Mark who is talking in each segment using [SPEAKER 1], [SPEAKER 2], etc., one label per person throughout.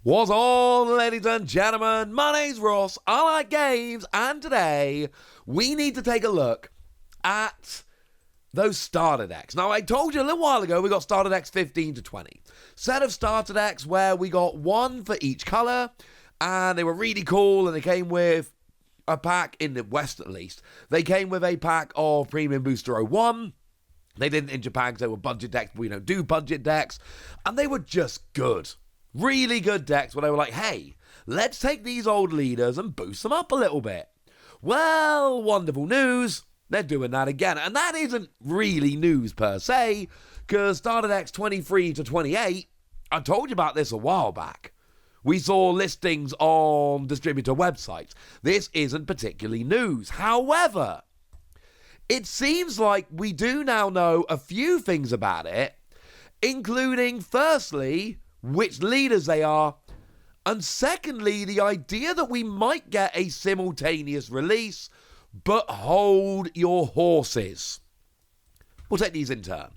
[SPEAKER 1] What's on, ladies and gentlemen? My name's Ross, I like games, and today we need to take a look at those starter decks. Now, I told you a little while ago we got starter decks 15 to 20. Set of starter decks where we got one for each color, and they were really cool, and they came with a pack, in the West at least. They came with a pack of Premium Booster 01. They didn't in Japan because they were budget decks, but we don't do budget decks, and they were just good. Really good decks where they were like, hey, let's take these old leaders and boost them up a little bit. Well, wonderful news, they're doing that again. And that isn't really news per se, because starter decks 23 to 28, I told you about this a while back. We saw listings on distributor websites. This isn't particularly news. However, it seems like we do now know a few things about it, including, firstly, which leaders they are, and secondly, the idea that we might get a simultaneous release, but hold your horses. We'll take these in turn.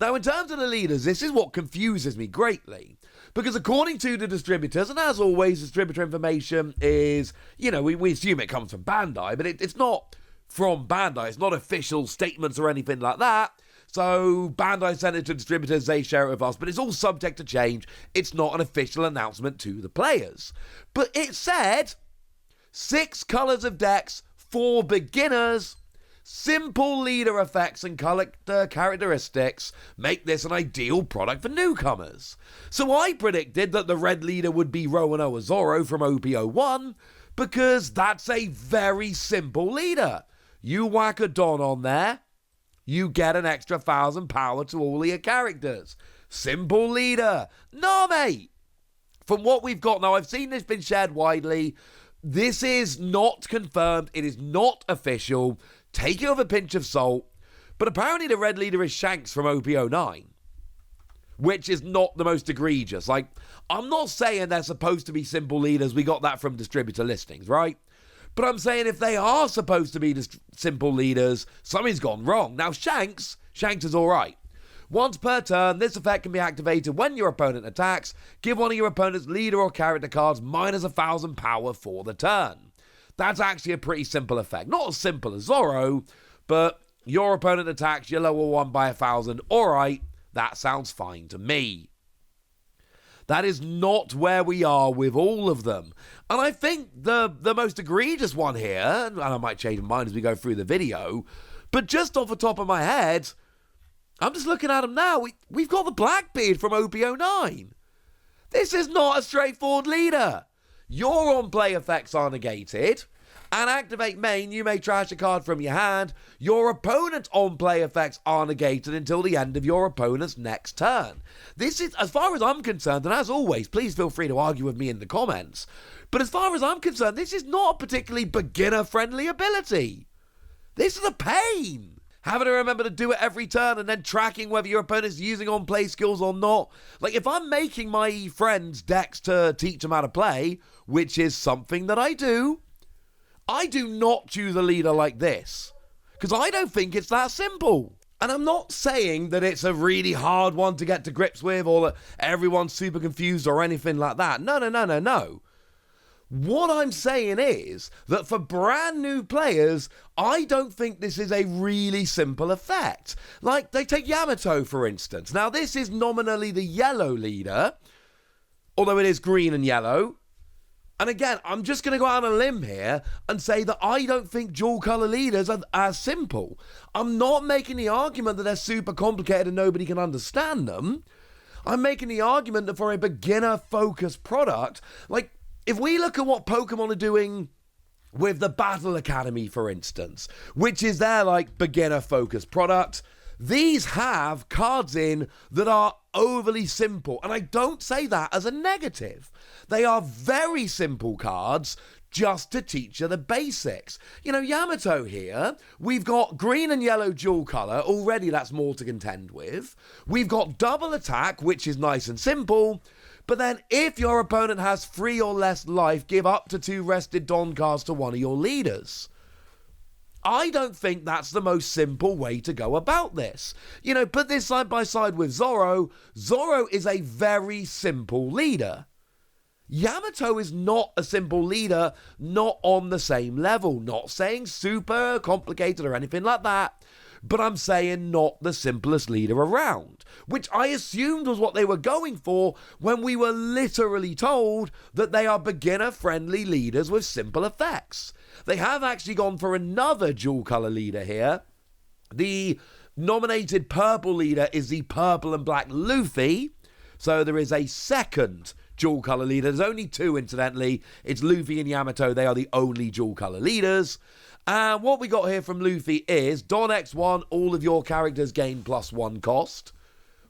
[SPEAKER 1] Now, in terms of the leaders, this is what confuses me greatly, because according to the distributors, and as always, distributor information is, we assume it comes from Bandai, but it's not from Bandai, it's not official statements or anything like that. So Bandai sent it to distributors, they share it with us, but it's all subject to change. It's not an official announcement to the players. But it said 6 colors of decks for beginners, simple leader effects and collector characteristics make this an ideal product for newcomers. So I predicted that the red leader would be Roanoa Zoro from OP01 because that's a very simple leader. You whack a Don on there, you get an extra 1,000 power to all of your characters. Simple leader. No, mate. From what we've got now, I've seen this been shared widely. This is not confirmed. It is not official. Take it with a pinch of salt. But apparently the red leader is Shanks from OP09, which is not the most egregious. Like, I'm not saying they're supposed to be simple leaders. We got that from distributor listings, right? But I'm saying if they are supposed to be simple leaders, something's gone wrong. Now, Shanks is all right. Once per turn, this effect can be activated when your opponent attacks. Give one of your opponent's leader or character cards minus 1,000 power for the turn. That's actually a pretty simple effect. Not as simple as Zoro, but your opponent attacks, you lower one by 1,000. All right, that sounds fine to me. That is not where we are with all of them. And I think the most egregious one here, and I might change my mind as we go through the video, but just off the top of my head, I'm just looking at them now. We've got the Blackbeard from OP09. This is not a straightforward leader. Your on-play effects are negated. And activate main, you may trash a card from your hand. Your opponent's on-play effects are negated until the end of your opponent's next turn. This is, as far as I'm concerned, and as always, please feel free to argue with me in the comments, but as far as I'm concerned, this is not a particularly beginner-friendly ability. This is a pain. Having to remember to do it every turn and then tracking whether your opponent's using on-play skills or not. Like, if I'm making my friends decks to teach them how to play, which is something that I do not choose a leader like this, because I don't think it's that simple. And I'm not saying that it's a really hard one to get to grips with or that everyone's super confused or anything like that. No. What I'm saying is that for brand new players, I don't think this is a really simple effect. Like, they take Yamato, for instance. Now, this is nominally the yellow leader, although it is green and yellow. And again, I'm just going to go out on a limb here and say that I don't think dual color leaders are as simple. I'm not making the argument that they're super complicated and nobody can understand them. I'm making the argument that for a beginner-focused product, like, if we look at what Pokemon are doing with the Battle Academy, for instance, which is their, like, beginner-focused product, these have cards in that are overly simple. And I don't say that as a negative. They are very simple cards just to teach you the basics. You know, Yamato here, we've got green and yellow dual color. Already that's more to contend with. We've got double attack, which is nice and simple. But then if your opponent has 3 or less life, give up to 2 rested Don cards to one of your leaders. I don't think that's the most simple way to go about this. You know, put this side by side with Zoro. Zoro is a very simple leader. Yamato is not a simple leader, not on the same level. Not saying super complicated or anything like that, but I'm saying not the simplest leader around, which I assumed was what they were going for when we were literally told that they are beginner-friendly leaders with simple effects. They have actually gone for another dual-color leader here. The nominated purple leader is the purple and black Luffy, so there is a second dual color leader. There's only two, incidentally. It's Luffy and Yamato. They are the only dual color leaders. And what we got here from Luffy is Don X1, all of your characters gain +1 cost,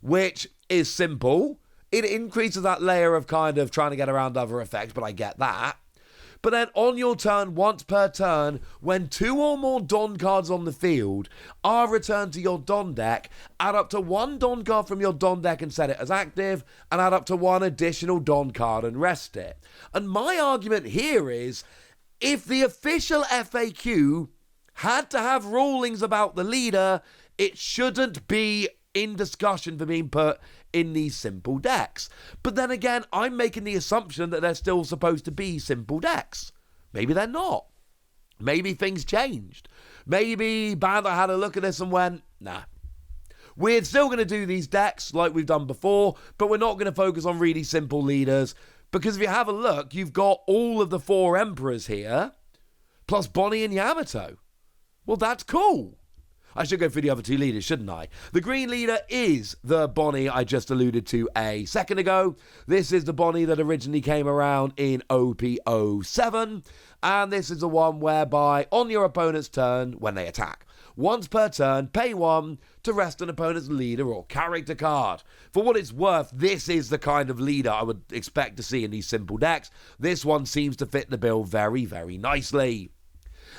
[SPEAKER 1] which is simple. It increases that layer of kind of trying to get around other effects, but I get that. But then on your turn, once per turn, when 2 or more Don cards on the field are returned to your Don deck, add up to 1 Don card from your Don deck and set it as active, and add up to 1 additional Don card and rest it. And my argument here is, if the official FAQ had to have rulings about the leader, it shouldn't be in discussion for being put in these simple decks. But then again, I'm making the assumption that they're still supposed to be simple decks. Maybe they're not. Maybe things changed. Maybe Bandai had a look at this and went, nah. We're still going to do these decks like we've done before, but we're not going to focus on really simple leaders. Because if you have a look, you've got all of the 4 Emperors here, plus Bonnie and Yamato. Well, that's cool. I should go through the other 2 leaders, shouldn't I? The green leader is the Bonnie I just alluded to a second ago. This is the Bonnie that originally came around in OP07. And this is the one whereby on your opponent's turn, when they attack, once per turn, pay 1 to rest an opponent's leader or character card. For what it's worth, this is the kind of leader I would expect to see in these simple decks. This one seems to fit the bill very, very nicely.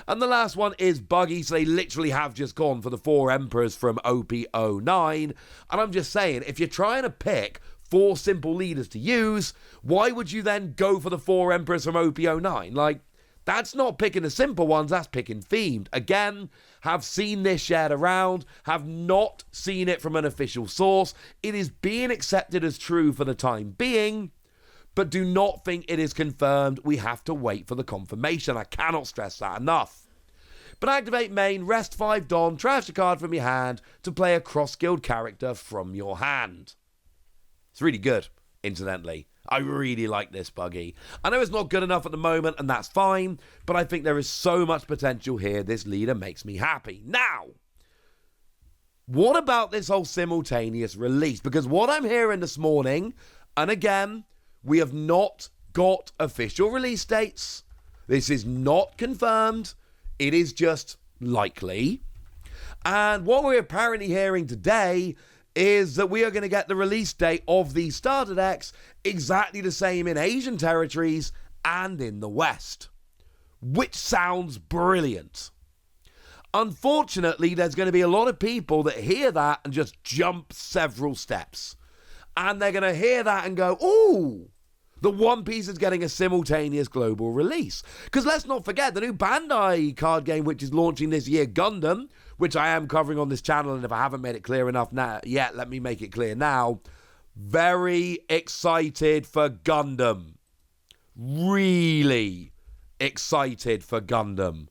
[SPEAKER 1] And the last one is Buggy, so they literally have just gone for the 4 Emperors from OP09. And I'm just saying, if you're trying to pick 4 simple leaders to use, why would you then go for the 4 Emperors from OP09? Like, that's not picking the simple ones, that's picking themed. Again, have seen this shared around, have not seen it from an official source. It is being accepted as true for the time being, but do not think it is confirmed. We have to wait for the confirmation. I cannot stress that enough. But activate main, rest 5 Don, trash a card from your hand to play a cross-skilled character from your hand. It's really good, incidentally. I really like this Buggy. I know it's not good enough at the moment, and that's fine, but I think there is so much potential here. This leader makes me happy. Now, what about this whole simultaneous release? Because what I'm hearing this morning, and again, we have not got official release dates. This is not confirmed. It is just likely. And what we're apparently hearing today is that we are going to get the release date of these starter decks exactly the same in Asian territories and in the West, which sounds brilliant. Unfortunately, there's going to be a lot of people that hear that and just jump several steps. And they're going to hear that and go, ooh, the One Piece is getting a simultaneous global release. Because let's not forget, the new Bandai card game, which is launching this year, Gundam, which I am covering on this channel, and if I haven't made it clear enough yet, let me make it clear now. Very excited for Gundam. Really excited for Gundam.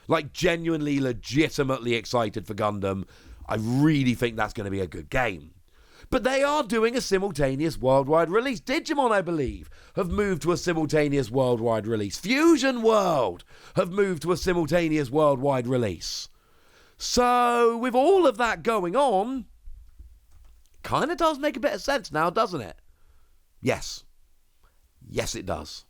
[SPEAKER 1] Like, genuinely, legitimately excited for Gundam. I really think that's going to be a good game. But they are doing a simultaneous worldwide release. Digimon, I believe, have moved to a simultaneous worldwide release. Fusion World have moved to a simultaneous worldwide release. So, with all of that going on, kind of does make a bit of sense now, doesn't it? Yes. Yes, it does.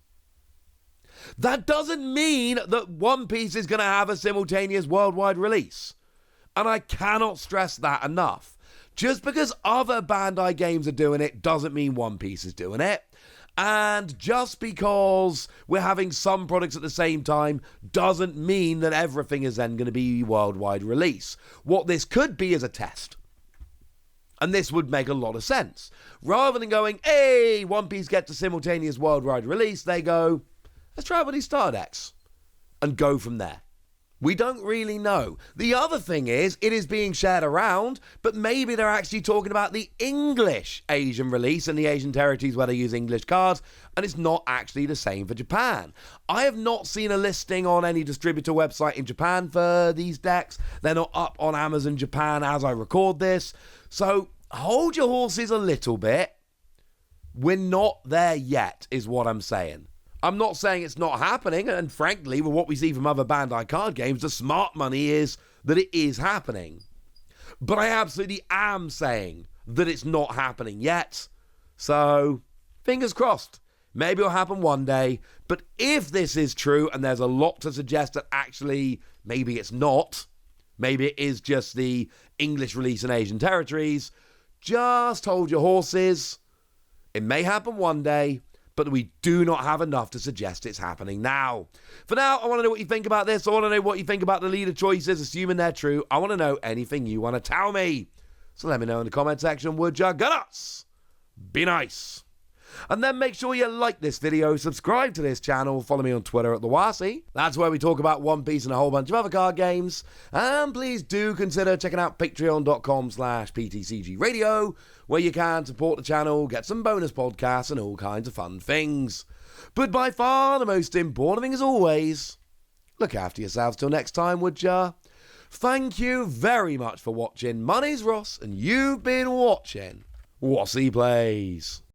[SPEAKER 1] That doesn't mean that One Piece is going to have a simultaneous worldwide release. And I cannot stress that enough. Just because other Bandai games are doing it doesn't mean One Piece is doing it. And just because we're having some products at the same time doesn't mean that everything is then going to be worldwide release. What this could be is a test. And this would make a lot of sense. Rather than going, hey, One Piece gets a simultaneous worldwide release, they go, let's try out with these star decks and go from there. We don't really know. The other thing is, it is being shared around, but maybe they're actually talking about the English Asian release and the Asian territories where they use English cards, and it's not actually the same for Japan. I have not seen a listing on any distributor website in Japan for these decks. They're not up on Amazon Japan as I record this. So hold your horses a little bit. We're not there yet, is what I'm saying. I'm not saying it's not happening, and frankly, with what we see from other Bandai card games, the smart money is that it is happening. But I absolutely am saying that it's not happening yet. So, fingers crossed. Maybe it'll happen one day. But if this is true, and there's a lot to suggest that actually maybe it's not, maybe it is just the English release in Asian territories, just hold your horses. It may happen one day, but we do not have enough to suggest it's happening now. For now, I want to know what you think about this. I want to know what you think about the leader choices, assuming they're true. I want to know anything you want to tell me. So let me know in the comment section, would ya? Go nuts! Be nice. And then make sure you like this video, subscribe to this channel, follow me on Twitter at TheWasi. That's where we talk about One Piece and a whole bunch of other card games. And please do consider checking out patreon.com/PTCGradio, where you can support the channel, get some bonus podcasts, and all kinds of fun things. But by far the most important thing, as always, look after yourselves till next time, would ya? Thank you very much for watching. My name's Ross, and you've been watching Wasi Plays.